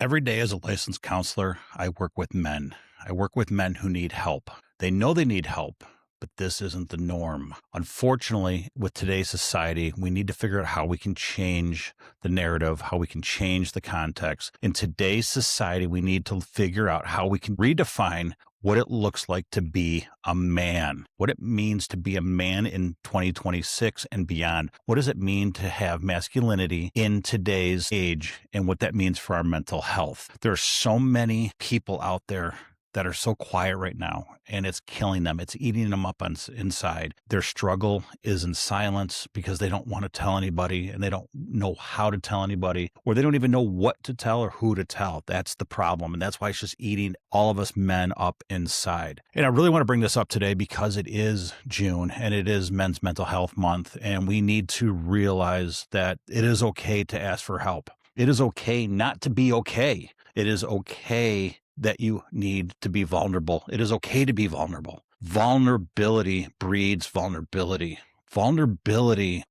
Every day as a licensed counselor, I work with men. I work with men who need help. They know they need help, but this isn't the norm. Unfortunately, with today's society, we need to figure out how we can change the narrative, how we can change the context. In today's society, we need to figure out how we can redefine what it looks like to be a man, what it means to be a man in 2026 and beyond. What does it mean to have masculinity in today's age and what that means for our mental health? There are so many people out there that are so quiet right now, and it's killing them. It's eating them up inside. Their struggle is in silence because they don't want to tell anybody, and they don't know how to tell anybody, or they don't even know what to tell or who to tell. That's the problem, and that's why it's just eating all of us men up inside. And I really want to bring this up today because it is June, and it is Men's Mental Health Month, and we need to realize that it is okay to ask for help. It is okay not to be okay. It is okay that you need to be vulnerable. It is okay to be vulnerable. Vulnerability breeds vulnerability. Vulnerability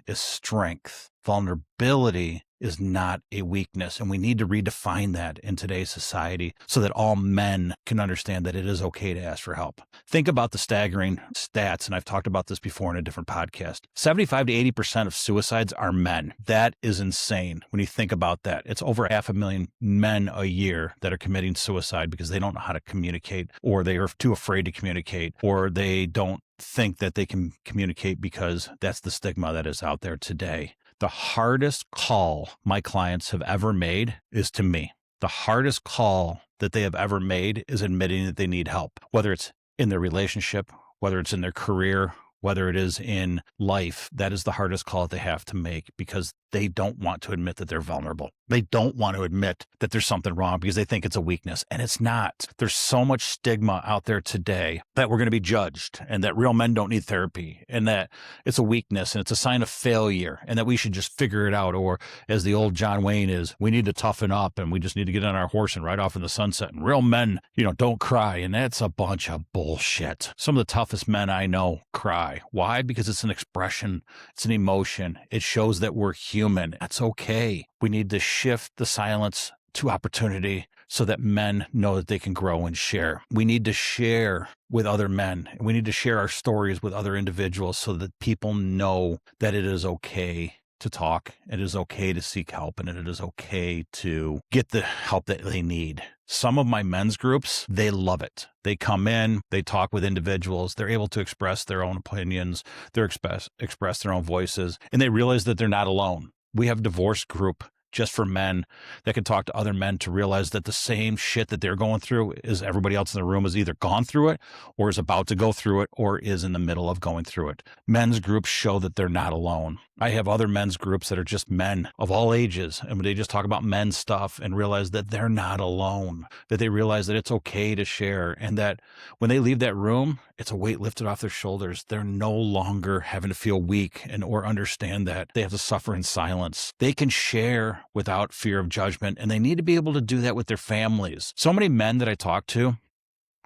is strength. Vulnerability is not a weakness. And we need to redefine that in today's society so that all men can understand that it is okay to ask for help. Think about the staggering stats, and I've talked about this before in a different podcast. 75 to 80% of suicides are men. That is insane when you think about that. It's over 500,000 men a year that are committing suicide because they don't know how to communicate, or they are too afraid to communicate, or they don't think that they can communicate because that's the stigma that is out there today. The hardest call my clients have ever made is to me. The hardest call that they have ever made is admitting that they need help, whether it's in their relationship, whether it's in their career, whether it is in life. That is the hardest call that they have to make because they don't want to admit that they're vulnerable. They don't want to admit that there's something wrong because they think it's a weakness, and it's not. There's so much stigma out there today that we're going to be judged, and that real men don't need therapy, and that it's a weakness and it's a sign of failure, and that we should just figure it out. Or as the old John Wayne is, we need to toughen up and we just need to get on our horse and ride off in the sunset. And real men, don't cry. And that's a bunch of bullshit. Some of the toughest men I know cry. Why? Because it's an expression. It's an emotion. It shows that we're human. That's okay. We need to shift the silence to opportunity so that men know that they can grow and share. We need to share with other men. We need to share our stories with other individuals so that people know that it is okay to talk. It is okay to seek help, and it is okay to get the help that they need. Some of my men's groups, they love it. They come in, they talk with individuals, they're able to express their own opinions, they're express their own voices, and they realize that they're not alone. We have a divorce group just for men that can talk to other men to realize that the same shit that they're going through is everybody else in the room has either gone through it or is about to go through it or is in the middle of going through it. Men's groups show that they're not alone. I have other men's groups that are just men of all ages, and they just talk about men's stuff and realize that they're not alone, that they realize that it's okay to share, and that when they leave that room, it's a weight lifted off their shoulders. They're no longer having to feel weak or understand that they have to suffer in silence. They can share without fear of judgment, and they need to be able to do that with their families. So many men that I talk to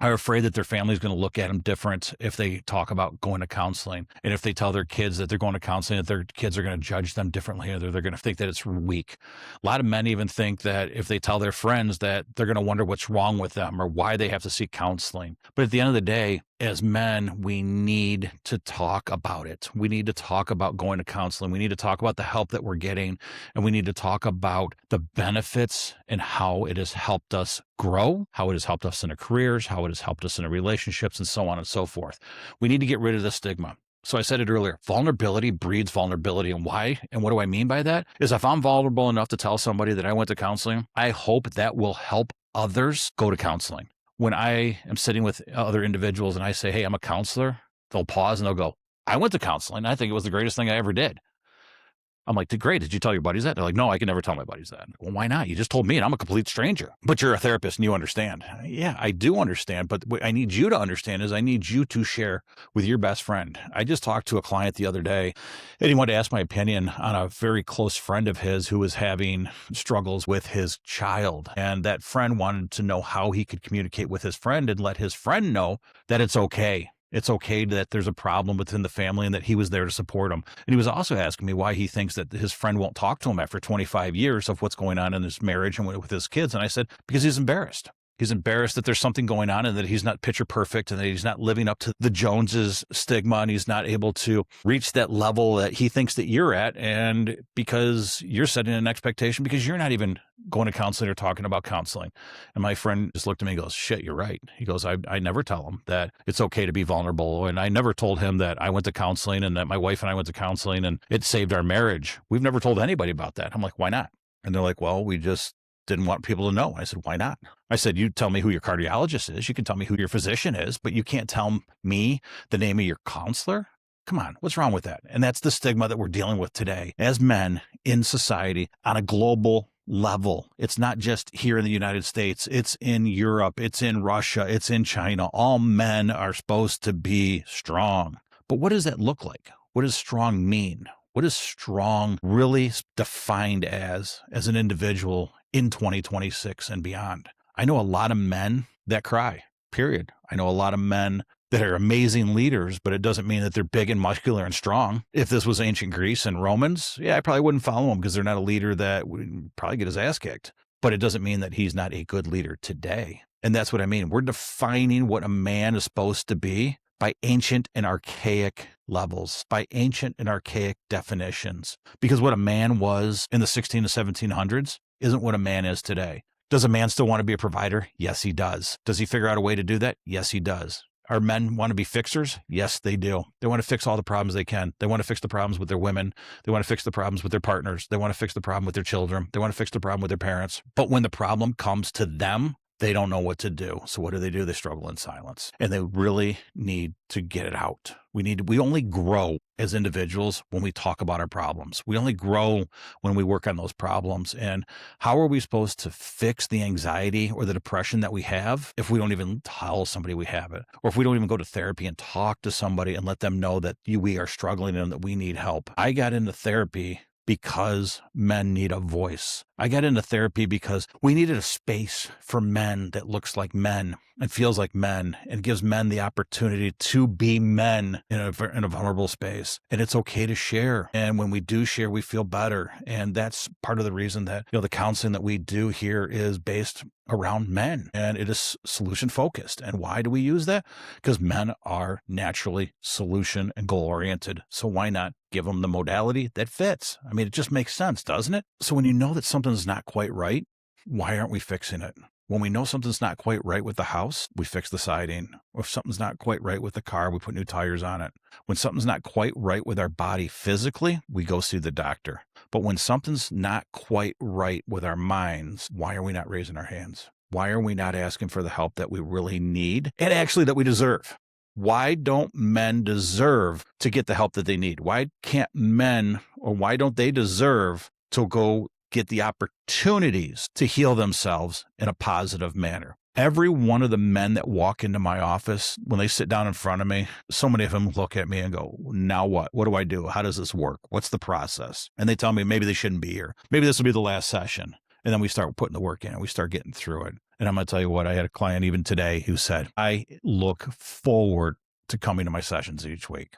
are afraid that their family is going to look at them different if they talk about going to counseling. And if they tell their kids that they're going to counseling, that their kids are going to judge them differently, or they're going to think that it's weak. A lot of men even think that if they tell their friends that they're going to wonder what's wrong with them or why they have to seek counseling. But at the end of the day, as men, we need to talk about it. We need to talk about going to counseling. We need to talk about the help that we're getting, and we need to talk about the benefits and how it has helped us grow, how it has helped us in our careers, how it has helped us in our relationships, and so on and so forth. We need to get rid of the stigma. So I said it earlier, vulnerability breeds vulnerability. And why? And what do I mean by that? Is if I'm vulnerable enough to tell somebody that I went to counseling, I hope that will help others go to counseling. When I am sitting with other individuals and I say, hey, I'm a counselor, they'll pause and they'll go, I went to counseling. I think it was the greatest thing I ever did. I'm like, great. Did you tell your buddies that? They're like, no, I can never tell my buddies that. Well, why not? You just told me and I'm a complete stranger. But you're a therapist and you understand. Yeah, I do understand. But what I need you to understand is I need you to share with your best friend. I just talked to a client the other day and he wanted to ask my opinion on a very close friend of his who was having struggles with his child. And that friend wanted to know how he could communicate with his friend and let his friend know that it's okay. It's okay that there's a problem within the family and that he was there to support him. And he was also asking me why he thinks that his friend won't talk to him after 25 years of what's going on in his marriage and with his kids. And I said, because he's embarrassed. He's embarrassed that there's something going on and that he's not picture perfect and that he's not living up to the Joneses stigma and he's not able to reach that level that he thinks that you're at. And because you're setting an expectation because you're not even going to counseling or talking about counseling. And my friend just looked at me and goes, shit, you're right. He goes, I never tell him that it's okay to be vulnerable. And I never told him that I went to counseling and that my wife and I went to counseling and it saved our marriage. We've never told anybody about that. I'm like, why not? And they're like, well, we just didn't want people to know. I said, why not? I said, you tell me who your cardiologist is. You can tell me who your physician is, but you can't tell me the name of your counselor. Come on, what's wrong with that? And that's the stigma that we're dealing with today as men in society on a global level. It's not just here in the United States. It's in Europe. It's in Russia. It's in China. All men are supposed to be strong. But what does that look like? What does strong mean? What is strong really defined as an individual in 2026 and beyond? I know a lot of men that cry, period. I know a lot of men that are amazing leaders, but it doesn't mean that they're big and muscular and strong. If this was ancient Greece and Romans, yeah, I probably wouldn't follow them because they're not a leader that would probably get his ass kicked. But it doesn't mean that he's not a good leader today. And that's what I mean. We're defining what a man is supposed to be by ancient and archaic levels, by ancient and archaic definitions. Because what a man was in the 16 to 1700s isn't what a man is today. Does a man still want to be a provider? Yes, he does. Does he figure out a way to do that? Yes, he does. Are men want to be fixers? Yes, they do. They want to fix all the problems they can. They want to fix the problems with their women. They want to fix the problems with their partners. They want to fix the problem with their children. They want to fix the problem with their parents. But when the problem comes to them, they don't know what to do. So what do? They struggle in silence. And they really need to get it out. We only grow as individuals when we talk about our problems. We only grow when we work on those problems. And how are we supposed to fix the anxiety or the depression that we have if we don't even tell somebody we have it? Or if we don't even go to therapy and talk to somebody and let them know that we are struggling and that we need help? I got into therapy because men need a voice. I got into therapy because we needed a space for men that looks like men and feels like men and gives men the opportunity to be men in a vulnerable space. And it's okay to share. And when we do share, we feel better. And that's part of the reason that, the counseling that we do here is based around men and it is solution focused. And why do we use that? Because men are naturally solution and goal oriented. So why not give them the modality that fits? I mean, it just makes sense, doesn't it? So when you know that something's not quite right, why aren't we fixing it? When we know something's not quite right with the house, we fix the siding. Or if something's not quite right with the car, we put new tires on it. When something's not quite right with our body physically, we go see the doctor. But when something's not quite right with our minds, why are we not raising our hands? Why are we not asking for the help that we really need and actually that we deserve? Why don't men deserve to get the help that they need? Why can't men, or why don't they deserve to go get the opportunities to heal themselves in a positive manner? Every one of the men that walk into my office, when they sit down in front of me, so many of them look at me and go, now what? What do I do? How does this work? What's the process? And they tell me maybe they shouldn't be here. Maybe this will be the last session. And then we start putting the work in and we start getting through it. And I'm going to tell you what, I had a client even today who said, I look forward to coming to my sessions each week.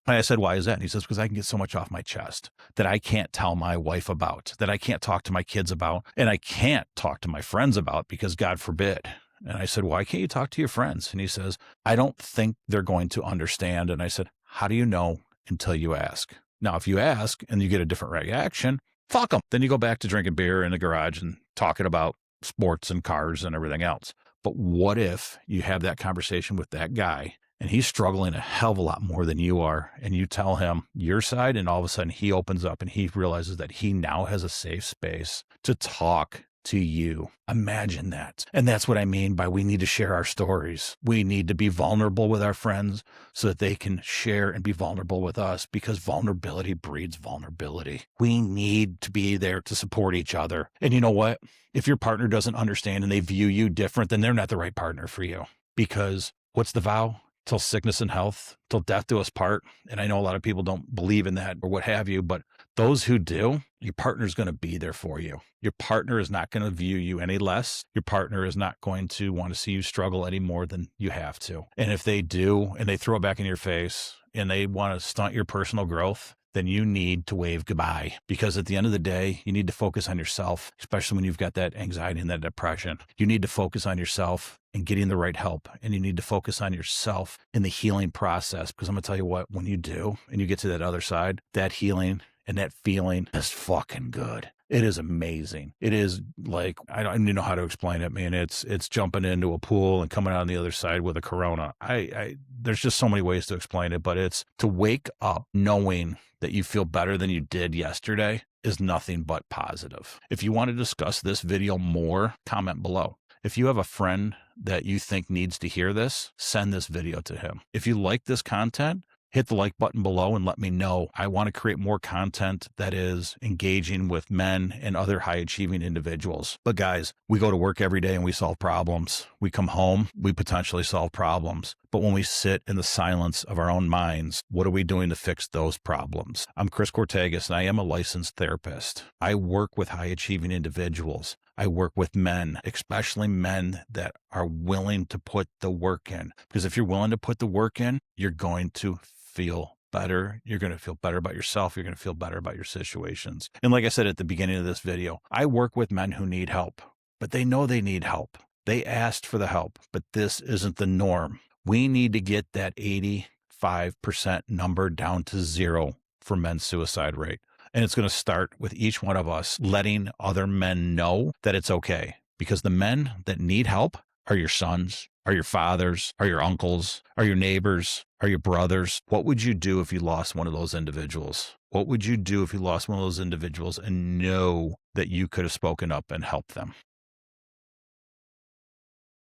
And I said, why is that? And he says, because I can get so much off my chest that I can't tell my wife about, that I can't talk to my kids about, and I can't talk to my friends about because God forbid. And I said, why can't you talk to your friends? And he says, I don't think they're going to understand. And I said, how do you know until you ask? Now, if you ask and you get a different reaction, fuck them. Then you go back to drinking beer in the garage and talking about sports and cars and everything else. But what if you have that conversation with that guy and he's struggling a hell of a lot more than you are, and you tell him your side, and all of a sudden he opens up and he realizes that he now has a safe space to talk to you. Imagine that. And that's what I mean by we need to share our stories. We need to be vulnerable with our friends so that they can share and be vulnerable with us, because vulnerability breeds vulnerability. We need to be there to support each other. And you know what? If your partner doesn't understand and they view you different, then they're not the right partner for you. Because what's the vow? Till sickness and health, till death do us part. And I know a lot of people don't believe in that or what have you, but Those who do, your partner's going to be there for you. Your partner is not going to view you any less. Your partner is not going to want to see you struggle any more than you have to. And if they do, and they throw it back in your face and they want to stunt your personal growth, then you need to wave goodbye, because at the end of the day, you need to focus on yourself, especially when you've got that anxiety and that depression. You need to focus on yourself and getting the right help. And you need to focus on yourself in the healing process, because I'm going to tell you what, when you do, and you get to that other side, that healing and that feeling is fucking good. It is amazing. It is like, I don't even know how to explain it, man. It's jumping into a pool and coming out on the other side with a Corona. There's just so many ways to explain it, but it's to wake up knowing that you feel better than you did yesterday is nothing but positive. If you want to discuss this video more, comment below. If you have a friend that you think needs to hear this, send this video to him. If you like this content, hit the like button below and let me know. I want to create more content that is engaging with men and other high achieving individuals. But guys, we go to work every day and we solve problems. We come home, we potentially solve problems. But when we sit in the silence of our own minds, what are we doing to fix those problems? I'm Kourtakis, and I am a licensed therapist. I work with high achieving individuals. I work with men, especially men that are willing to put the work in. Because if you're willing to put the work in, you're going to feel better. You're going to feel better about yourself. You're going to feel better about your situations. And like I said at the beginning of this video, I work with men who need help, but they know they need help. They asked for the help, but this isn't the norm. We need to get that 85% number down to 0 for men's suicide rate. And it's going to start with each one of us letting other men know that it's okay. Because the men that need help are your sons, are your fathers, are your uncles, are your neighbors, are your brothers. What would you do if you lost one of those individuals? What would you do if you lost one of those individuals and know that you could have spoken up and helped them?